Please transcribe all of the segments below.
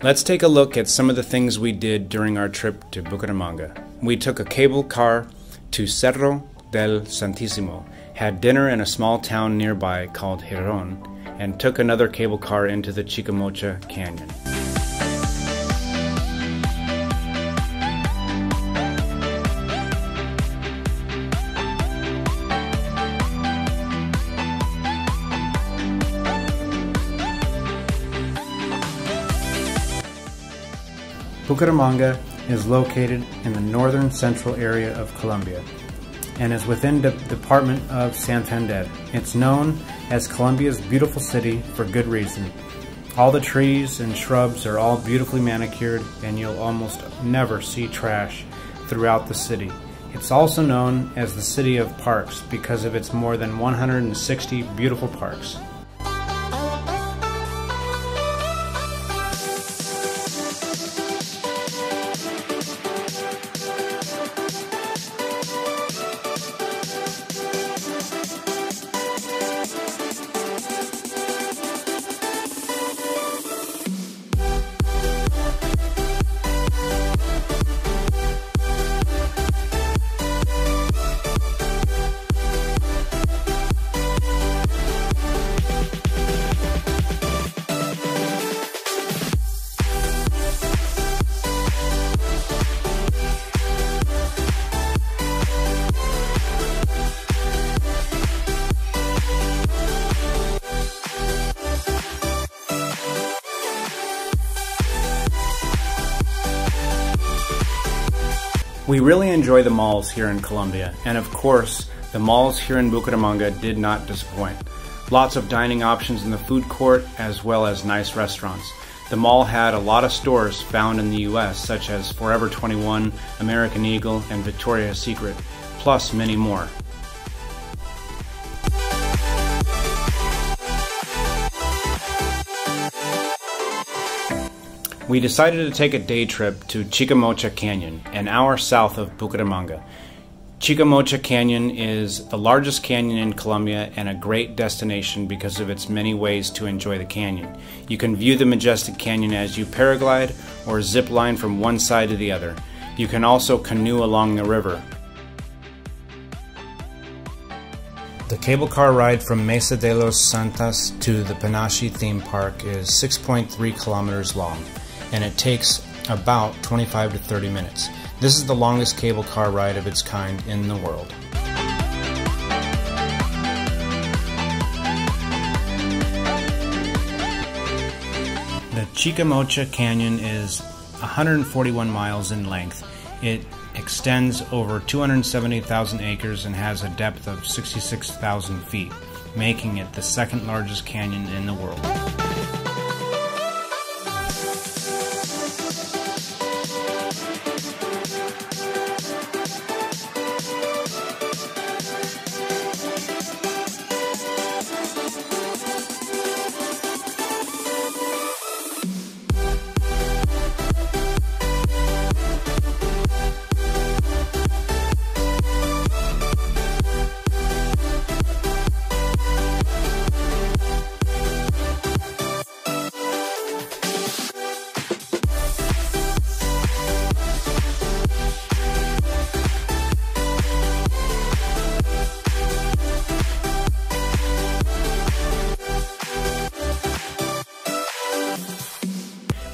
Let's take a look at some of the things we did during our trip to Bucaramanga. We took a cable car to Cerro del Santísimo, had dinner in a small town nearby called Girón, and took another cable car into the Chicamocha Canyon. Bucaramanga is located in the northern central area of Colombia and is within the Department of Santander. It's known as Colombia's beautiful city for good reason. All the trees and shrubs are all beautifully manicured, and you'll almost never see trash throughout the city. It's also known as the City of Parks because of its more than 160 beautiful parks. We really enjoy the malls here in Colombia, and of course, the malls here in Bucaramanga did not disappoint. Lots of dining options in the food court, as well as nice restaurants. The mall had a lot of stores found in the US, such as Forever 21, American Eagle, and Victoria's Secret, plus many more. We decided to take a day trip to Chicamocha Canyon, an hour south of Bucaramanga. Chicamocha Canyon is the largest canyon in Colombia and a great destination because of its many ways to enjoy the canyon. You can view the majestic canyon as you paraglide or zip line from one side to the other. You can also canoe along the river. The cable car ride from Mesa de los Santos to the Panache theme park is 6.3 kilometers long, and it takes about 25 to 30 minutes. This is the longest cable car ride of its kind in the world. The Chicamocha Canyon is 141 miles in length. It extends over 270,000 acres and has a depth of 66,000 feet, making it the second largest canyon in the world.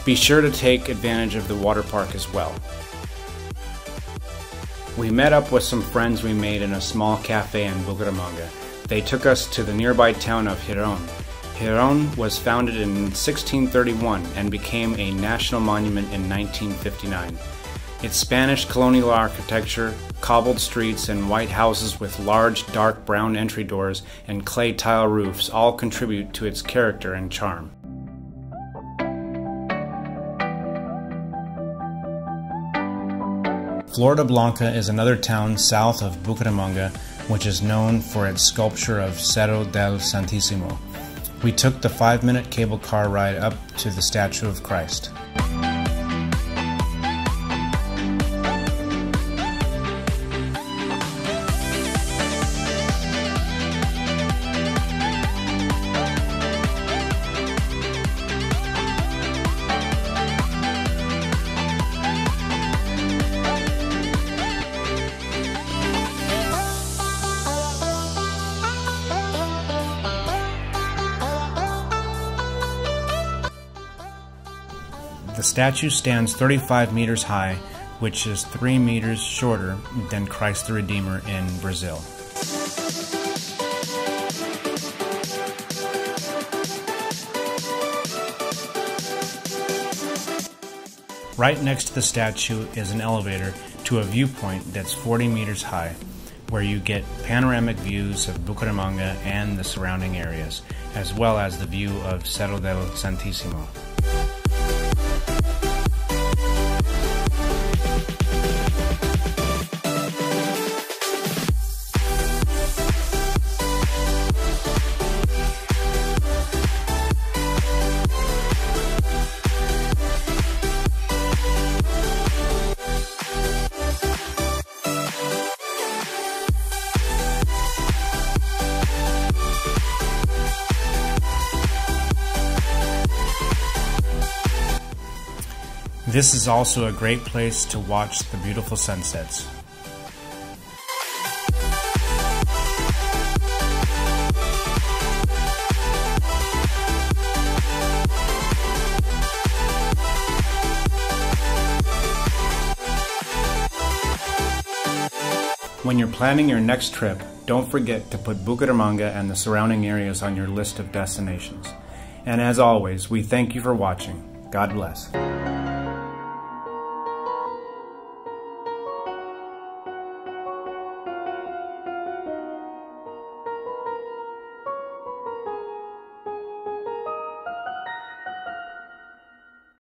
Be sure to take advantage of the water park as well. We met up with some friends we made in a small cafe in Bucaramanga. They took us to the nearby town of Girón. Girón was founded in 1631 and became a national monument in 1959. Its Spanish colonial architecture, cobbled streets, and white houses with large dark brown entry doors and clay tile roofs all contribute to its character and charm. Floridablanca is another town south of Bucaramanga, which is known for its sculpture of Cerro del Santísimo. We took the 5-minute cable car ride up to the statue of Christ. The statue stands 35 meters high, which is 3 meters shorter than Christ the Redeemer in Brazil. Right next to the statue is an elevator to a viewpoint that's 40 meters high, where you get panoramic views of Bucaramanga and the surrounding areas, as well as the view of Cerro del Santissimo. This is also a great place to watch the beautiful sunsets. When you're planning your next trip, don't forget to put Bucaramanga and the surrounding areas on your list of destinations. And as always, we thank you for watching. God bless.